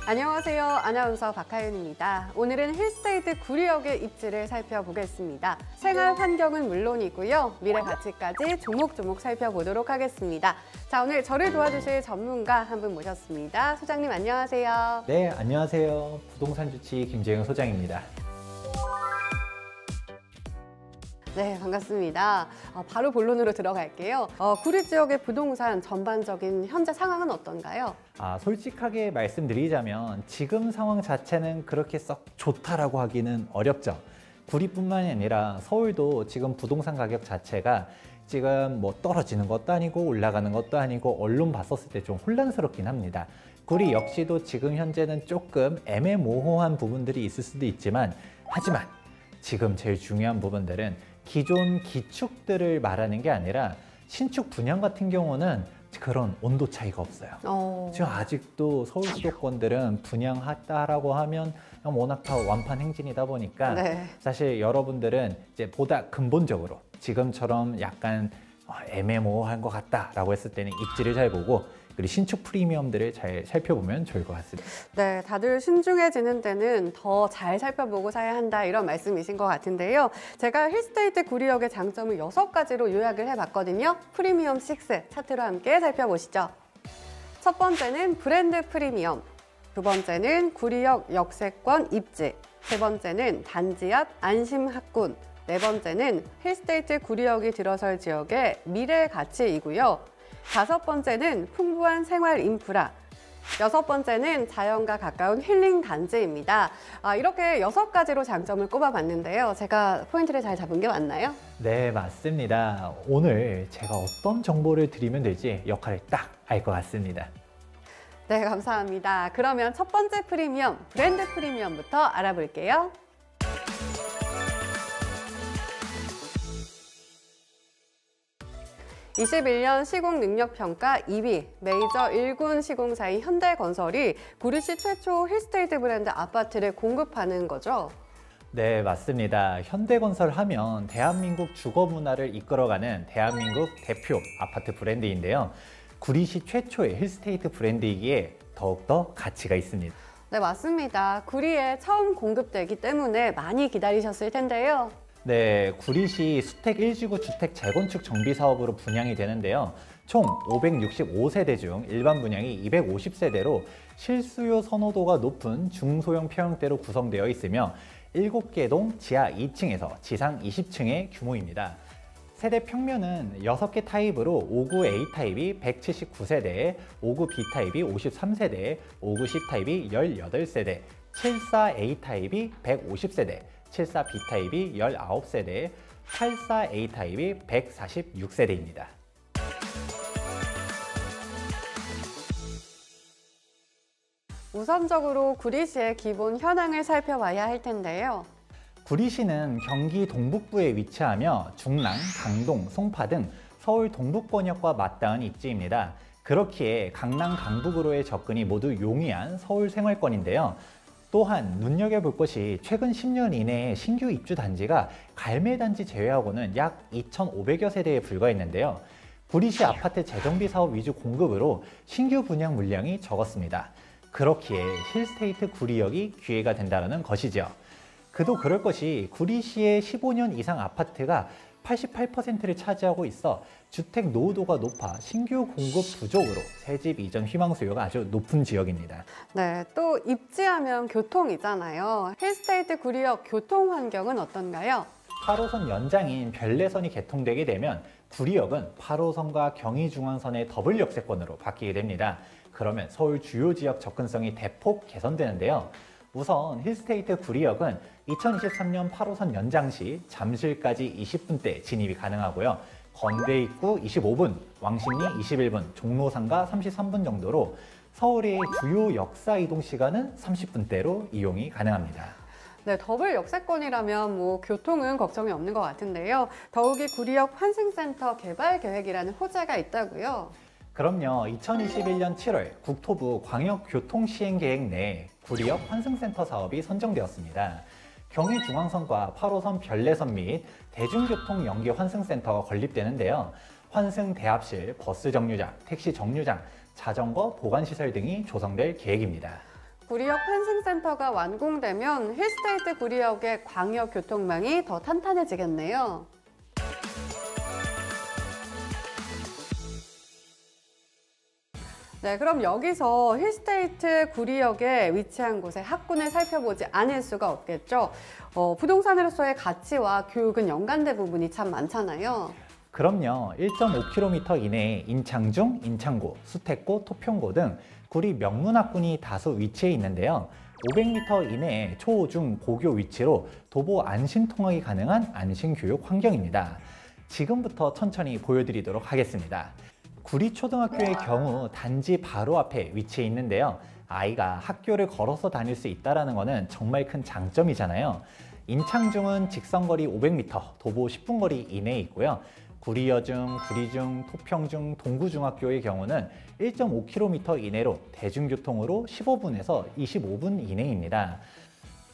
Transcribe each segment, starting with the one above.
안녕하세요. 아나운서 박하윤입니다. 오늘은 힐스테이트 구리역의 입지를 살펴보겠습니다. 생활 환경은 물론이고요. 미래 가치까지 조목조목 살펴보도록 하겠습니다. 자, 오늘 저를 도와주실 전문가 한 분 모셨습니다. 소장님 안녕하세요. 네, 안녕하세요. 부동산 주치 김재영 소장입니다. 네, 반갑습니다. 바로 본론으로 들어갈게요. 구리 지역의 부동산 전반적인 현재 상황은 어떤가요? 솔직하게 말씀드리자면 지금 상황 자체는 그렇게 썩 좋다라고 하기는 어렵죠. 구리뿐만이 아니라 서울도 지금 부동산 가격 자체가 지금 뭐 떨어지는 것도 아니고 올라가는 것도 아니고 언론 봤었을 때 좀 혼란스럽긴 합니다. 구리 역시도 지금 현재는 조금 애매모호한 부분들이 있을 수도 있지만 하지만 지금 제일 중요한 부분들은 기존 기축들을 말하는 게 아니라 신축 분양 같은 경우는 그런 온도 차이가 없어요. 지금 아직도 서울 수도권들은 분양했다라고 하면 워낙 다 완판 행진이다 보니까 사실 여러분들은 이제 보다 근본적으로 지금처럼 약간 애매모호한 것 같다라고 했을 때는 입지를 잘 보고 그리고 신축 프리미엄들을 잘 살펴보면 좋을 것 같습니다. 네, 다들 신중해지는 데는 더 잘 살펴보고 사야 한다 이런 말씀이신 것 같은데요. 제가 힐스테이트 구리역의 장점을 6가지로 요약을 해봤거든요. 프리미엄 6 차트로 함께 살펴보시죠. 첫 번째는 브랜드 프리미엄, 두 번째는 구리역 역세권 입지, 세 번째는 단지 앞 안심 학군, 네 번째는 힐스테이트 구리역이 들어설 지역의 미래 가치이고요. 다섯 번째는 풍부한 생활 인프라, 여섯 번째는 자연과 가까운 힐링 단지입니다. 이렇게 6가지로 장점을 꼽아봤는데요. 제가 포인트를 잘 잡은 게 맞나요? 네, 맞습니다. 오늘 제가 어떤 정보를 드리면 될지 역할을 딱 알 것 같습니다. 네, 감사합니다. 그러면 첫 번째 프리미엄, 브랜드 프리미엄부터 알아볼게요. (2021년) 시공능력평가 2위 메이저 1군 시공사인 현대건설이 구리시 최초 힐스테이트 브랜드 아파트를 공급하는 거죠? 네, 맞습니다. 현대건설 하면 대한민국 주거 문화를 이끌어가는 대한민국 대표 아파트 브랜드인데요. 구리시 최초의 힐스테이트 브랜드이기에 더욱더 가치가 있습니다. 네, 맞습니다. 구리에 처음 공급되기 때문에 많이 기다리셨을 텐데요. 네, 구리시 수택 1지구 주택 재건축 정비 사업으로 분양이 되는데요. 총 565세대 중 일반 분양이 250세대로 실수요 선호도가 높은 중소형 평형대로 구성되어 있으며 7개 동 지하 2층에서 지상 20층의 규모입니다. 세대 평면은 6개 타입으로 59 A타입이 179세대, 59 B타입이 53세대, 59 C타입이 18세대, 74 A타입이 150세대, 74 B타입이 19세대, 84 A타입이 146세대입니다. 우선적으로 구리시의 기본 현황을 살펴봐야 할 텐데요. 구리시는 경기 동북부에 위치하며 중랑, 강동, 송파 등 서울 동북권역과 맞닿은 입지입니다. 그렇기에 강남, 강북으로의 접근이 모두 용이한 서울 생활권인데요. 또한 눈여겨볼 것이 최근 10년 이내에 신규 입주 단지가 갈매단지 제외하고는 약 2,500여 세대에 불과했는데요. 구리시 아파트 재정비 사업 위주 공급으로 신규 분양 물량이 적었습니다. 그렇기에 힐스테이트 구리역이 기회가 된다는 것이죠. 그도 그럴 것이 구리시의 15년 이상 아파트가 88%를 차지하고 있어 주택 노후도가 높아 신규 공급 부족으로 새집 이전 희망 수요가 아주 높은 지역입니다. 네, 또 입지하면 교통이잖아요. 힐스테이트 구리역 교통 환경은 어떤가요? 8호선 연장인 별내선이 개통되게 되면 구리역은 8호선과 경의중앙선의 더블 역세권으로 바뀌게 됩니다. 그러면 서울 주요 지역 접근성이 대폭 개선되는데요. 우선 힐스테이트 구리역은 2023년 8호선 연장 시 잠실까지 20분대 진입이 가능하고요. 건대 입구 25분, 왕십리 21분, 종로상가 33분 정도로 서울의 주요 역사 이동 시간은 30분대로 이용이 가능합니다. 네, 더블 역세권이라면 교통은 걱정이 없는 것 같은데요. 더욱이 구리역 환승센터 개발 계획이라는 호재가 있다고요? 그럼요. 2021년 7월 국토부 광역교통시행계획 내에 구리역 환승센터 사업이 선정되었습니다. 경의중앙선과 8호선 별내선 및 대중교통 연계 환승센터가 건립되는데요. 환승 대합실, 버스 정류장, 택시 정류장, 자전거 보관시설 등이 조성될 계획입니다. 구리역 환승센터가 완공되면 힐스테이트 구리역의 광역 교통망이 더 탄탄해지겠네요. 네, 그럼 여기서 힐스테이트 구리역에 위치한 곳의 학군을 살펴보지 않을 수가 없겠죠. 부동산으로서의 가치와 교육은 연관된 부분이 참 많잖아요. 그럼요. 1.5km 이내에 인창중, 인창고, 수택고, 토평고 등 구리 명문학군이 다수 위치해 있는데요. 500m 이내에 초, 중, 고교 위치로 도보 안심 통학이 가능한 안심교육 환경입니다. 지금부터 천천히 보여드리도록 하겠습니다. 구리초등학교의 경우 단지 바로 앞에 위치해 있는데요. 아이가 학교를 걸어서 다닐 수 있다는 것은 정말 큰 장점이잖아요. 인창중은 직선거리 500m, 도보 10분 거리 이내에 있고요. 구리여중, 구리중, 토평중, 동구중학교의 경우는 1.5km 이내로 대중교통으로 15분에서 25분 이내입니다.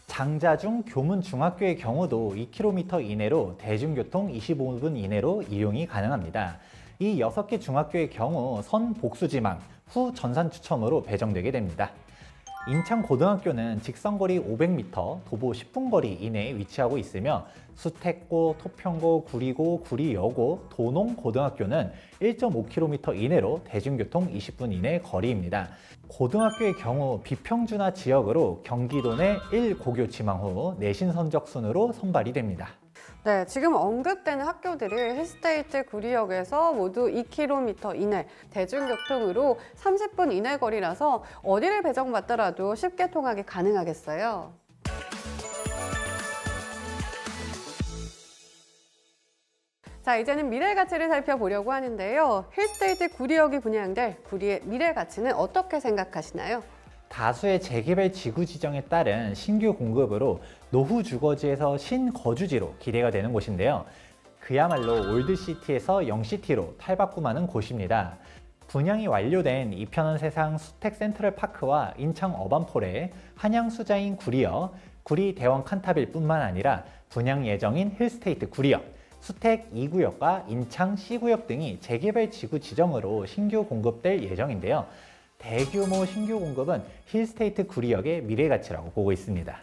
장자중, 교문중학교의 경우도 2km 이내로 대중교통 25분 이내로 이용이 가능합니다. 이 6개 중학교의 경우 선 복수지망, 후 전산 추첨으로 배정되게 됩니다. 인창고등학교는 직선거리 500m, 도보 10분 거리 이내에 위치하고 있으며 수택고, 토평고, 구리고, 구리여고, 도농고등학교는 1.5km 이내로 대중교통 20분 이내 거리입니다. 고등학교의 경우 비평준화 지역으로 경기도 내 1고교 지망 후 내신 성적 순으로 선발이 됩니다. 네, 지금 언급되는 학교들이 힐스테이트 구리역에서 모두 2km 이내, 대중교통으로 30분 이내 거리라서 어디를 배정받더라도 쉽게 통학이 가능하겠어요. 자, 이제는 미래 가치를 살펴보려고 하는데요. 힐스테이트 구리역이 분양될 구리의 미래 가치는 어떻게 생각하시나요? 다수의 재개발 지구 지정에 따른 신규 공급으로 노후 주거지에서 신거주지로 기대가 되는 곳인데요. 그야말로 올드시티에서 영시티로 탈바꿈하는 곳입니다. 분양이 완료된 이편한 세상 수택 센트럴파크와 인창 어반폴의 한양 수자인 구리역, 구리 대원 칸타빌 뿐만 아니라 분양 예정인 힐스테이트 구리역, 수택 2구역과 인창 C구역 등이 재개발 지구 지정으로 신규 공급될 예정인데요. 대규모 신규 공급은 힐스테이트 구리역의 미래 가치라고 보고 있습니다.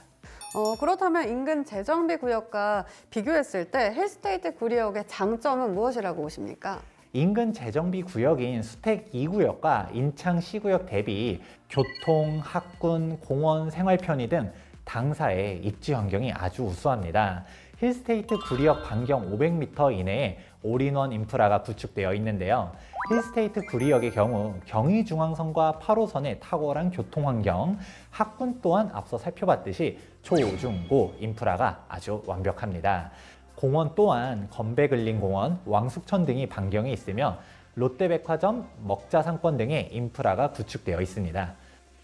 그렇다면 인근 재정비 구역과 비교했을 때 힐스테이트 구리역의 장점은 무엇이라고 보십니까? 인근 재정비 구역인 수택 2구역과 인창 C구역 대비 교통, 학군, 공원, 생활 편의 등 당사의 입지 환경이 아주 우수합니다. 힐스테이트 구리역 반경 500m 이내에 올인원 인프라가 구축되어 있는데요. 힐스테이트 구리역의 경우 경의중앙선과 8호선의 탁월한 교통환경, 학군 또한 앞서 살펴봤듯이 초, 중, 고 인프라가 아주 완벽합니다. 공원 또한 건배근린공원, 왕숙천 등이 반경에 있으며 롯데백화점, 먹자상권 등의 인프라가 구축되어 있습니다.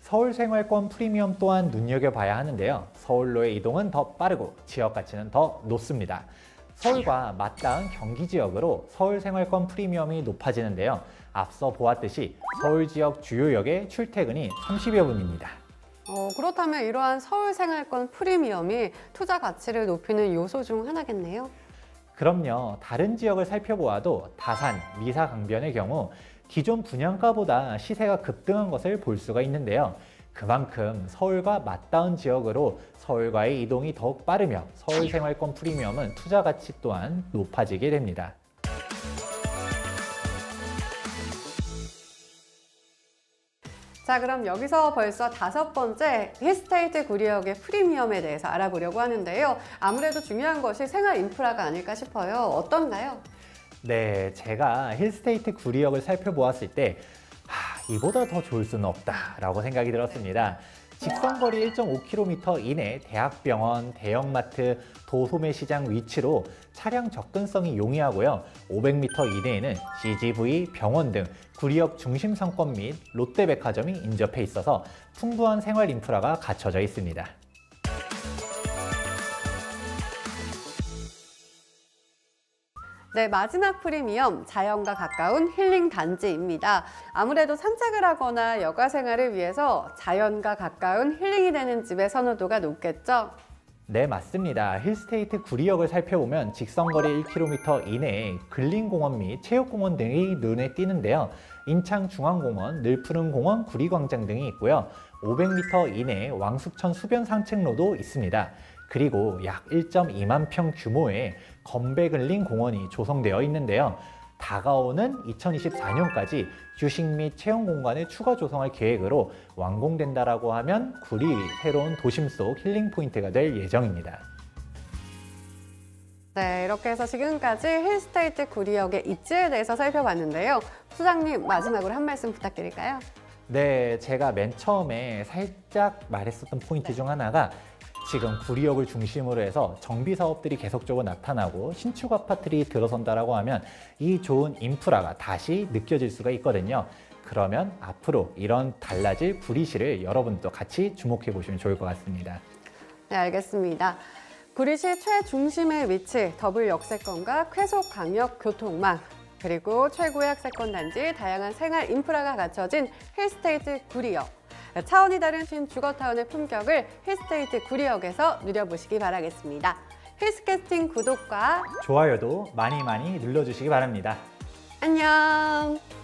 서울생활권 프리미엄 또한 눈여겨봐야 하는데요. 서울로의 이동은 더 빠르고 지역 가치는 더 높습니다. 서울과 맞닿은 경기 지역으로 서울생활권 프리미엄이 높아지는데요. 앞서 보았듯이 서울 지역 주요역의 출퇴근이 30여 분입니다. 그렇다면 이러한 서울 생활권 프리미엄이 투자 가치를 높이는 요소 중 하나겠네요. 그럼요. 다른 지역을 살펴보아도 다산, 미사 강변의 경우 기존 분양가보다 시세가 급등한 것을 볼 수가 있는데요. 그만큼 서울과 맞닿은 지역으로 서울과의 이동이 더욱 빠르며 서울 생활권 프리미엄은 투자 가치 또한 높아지게 됩니다. 자, 그럼 여기서 벌써 5번째 힐스테이트 구리역의 프리미엄에 대해서 알아보려고 하는데요. 아무래도 중요한 것이 생활 인프라가 아닐까 싶어요. 어떤가요? 네, 제가 힐스테이트 구리역을 살펴보았을 때 이보다 더 좋을 수는 없다라고 생각이 들었습니다. 직선거리 1.5km 이내 대학병원, 대형마트, 도소매시장 위치로 차량 접근성이 용이하고요. 500m 이내에는 CGV, 병원 등 구리역 중심 상권 및 롯데백화점이 인접해 있어서 풍부한 생활 인프라가 갖춰져 있습니다. 네, 마지막 프리미엄, 자연과 가까운 힐링 단지입니다. 아무래도 산책을 하거나 여가 생활을 위해서 자연과 가까운 힐링이 되는 집의 선호도가 높겠죠? 네, 맞습니다. 힐스테이트 구리역을 살펴보면 직선거리 1km 이내에 근린공원 및 체육공원 등이 눈에 띄는데요. 인창중앙공원, 늘푸른공원, 구리광장 등이 있고요. 500m 이내 왕숙천 수변 산책로도 있습니다. 그리고 약 1.2만 평 규모의 건백을린 공원이 조성되어 있는데요. 다가오는 2024년까지 휴식 및 체험 공간을 추가 조성할 계획으로 완공된다라고 하면 구리 새로운 도심 속 힐링 포인트가 될 예정입니다. 네, 이렇게 해서 지금까지 힐스테이트 구리역의 입지에 대해서 살펴봤는데요. 소장님, 마지막으로 한 말씀 부탁드릴까요? 네, 제가 맨 처음에 살짝 말했었던 포인트 중 하나가 지금 구리역을 중심으로 해서 정비 사업들이 계속적으로 나타나고 신축 아파트들이 들어선다라고 하면 이 좋은 인프라가 다시 느껴질 수가 있거든요. 그러면 앞으로 이런 달라질 구리시를 여러분도 같이 주목해 보시면 좋을 것 같습니다. 네, 알겠습니다. 구리시 최중심에 위치, 더블 역세권과 쾌속 강력 교통망, 그리고 최고의 학세권 단지, 다양한 생활 인프라가 갖춰진 힐스테이트 구리역. 차원이 다른 신주거타운의 품격을 힐스테이트 구리역에서 누려보시기 바라겠습니다. 힐스캐스팅 구독과 좋아요도 많이 눌러주시기 바랍니다. 안녕!